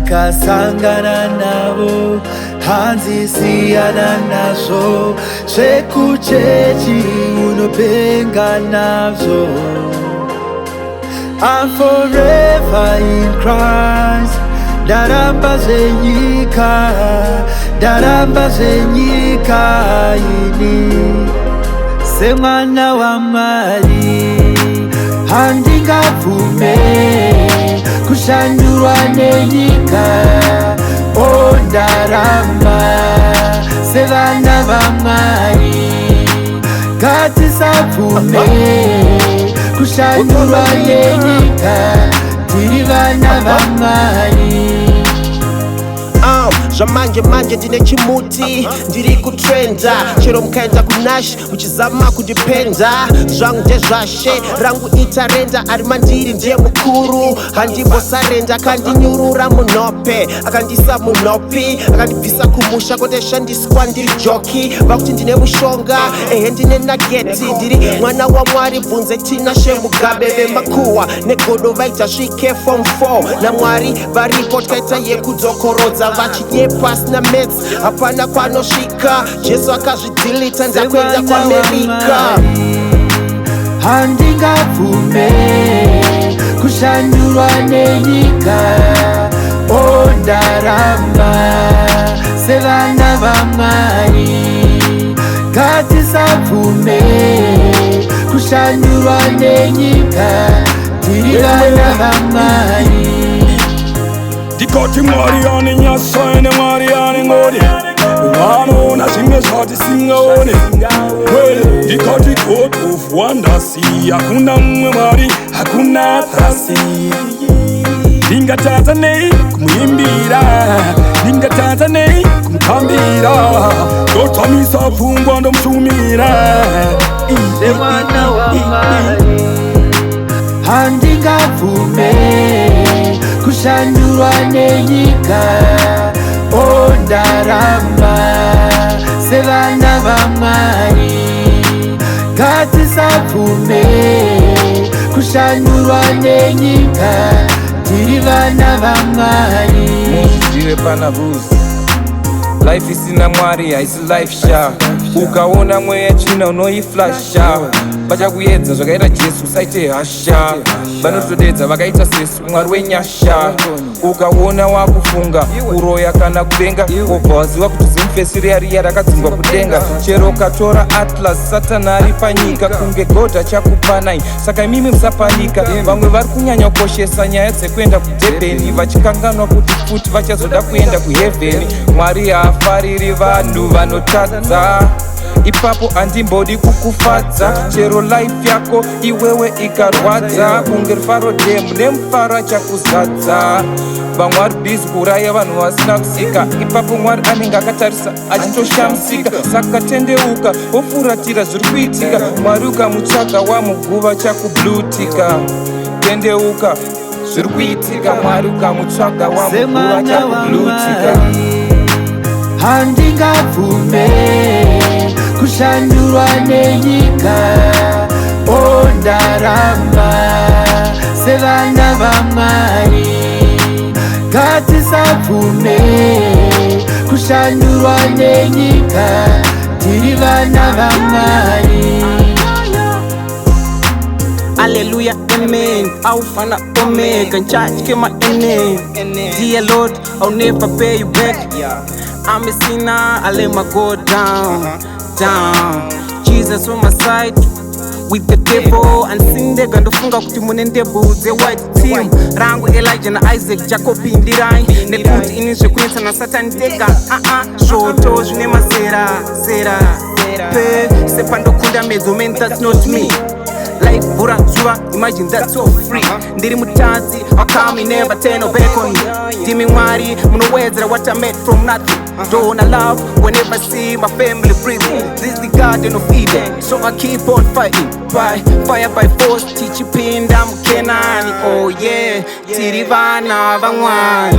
ndakasangana nabo hanzi siyana nazo sekuchechi unopenga nazo. I'm forever in Christ. Daramba zenyika ini semwana wa Mwari handingavume kushandurwa nenyika. O ndaramba sevana va Mwari ngatisavume kushandurwa nenyika tiri vana va Mwari. Manje ndine chimuti ndiri kutrenda chero mukaenda kunash uchizama kundipenda zvangu ndezvashe rangu itarenda ari mandiri ndiye mukuru handimbosarenda akandinyurura munope akandisa munopi akandibvisa kumusha koteshandiswa ndiri joki vakuti ndine mushonga ehe ndine nageti ndiri mwana wa Mwari bvunze Tinashe Mugabe vemakuhwa negodo vaita svike form 4 naMwari varipo tikaita yekudzokorodza pasina meds hapana kwanosvika. Jesu akazvidhilita ndakuenda kuAmerika. Handingavume kushandurwa nenyika. O ndaramba sevana va Mwari ngatisavume kushandurwa nenyika tiri vana va Mwari. Dikoti Mwari ane Nyasaye Mwari ane ngoni Wano zimwe zvati singaone. Dikoti God of wonders, hakuna mwe Mwari, hakuna thasi. Ndingatadza nei kumuimbira, ndingatadza nei kumukambira. Ndotamisa pfungwa ndomutumira. Semwana wa Mwari handingavume kushandurwa nenyika. O ndaramba sevana va Mwari ngatisavume kushandurwa nenyika tiri vana va Mwari. Muzvizive pana bhuzi life isina Mwari haisi life sha. Ukaona mweya china unoiflasha. Vachakuedza zvakaita Jesu usaite hasha. Vanotodedza vakaita sesu Mwari wenyasha. Ukaona wakufunga kuroya kana kudenga obva waziva kuti zimufesiri yariya rakadzingwa kudenga. Chero ukatora Atlas Satana ari panyika kunge God achakupanai. Saka imimi musapanika. Vamwe vari kunyanya kukoshesa nyaya dzekuenda kuDebheni vachikanganwa kuti futi vachazoda kuenda kuHevheni. Mwari haafariri vanhu vanotadza. Ipapo handimbodi kukufadza. Chero life yako iwewe ikarwadza kunge rufaro dhemu nemufaro achakuzadza. Vamwe vari bhizi kuuraya vanhu vasina kusika. Ipapo Mwari anenge akatarisa achitoshamisika. Saka tendeuka wofuratira zviri kuitika. Mwari ukamutsvaga wamuguva chakublutika. Tendeuka zviri kuitika. Mwari ukamutsvaga wamuguva chakublutika. Handingavume kushandurwa nenyika. O ndaramba sevana va Mwari ngatisavume kushandurwa nenyika tiri vana va Mwari. Hallelujah, amen. Alpha and Omega, in charge came my name. Dear Lord, I'll never pay you back. I'm a sinner, I let my God down, down. Jesus on my side with the devil and sing the gandofunga kuti munende budze white team rangu Elijah na Isaac Jacob indirai nekuti ini zvekuinsa na Satan dega zvoto zvine mazera pe sepandokunda medzo man that's not me. Life bura zuva, imagine that's so free. Ndiri mutadzi, how come you never turn your back on me? Ndimi Mwari, munowedzera what I made from nothing. Don't wanna love whenever I see my family breathing. This is the Garden of Eden, so I keep on fighting. By fire by force, tichipinda mukenani. Oh yeah, tiri vana va Mwari.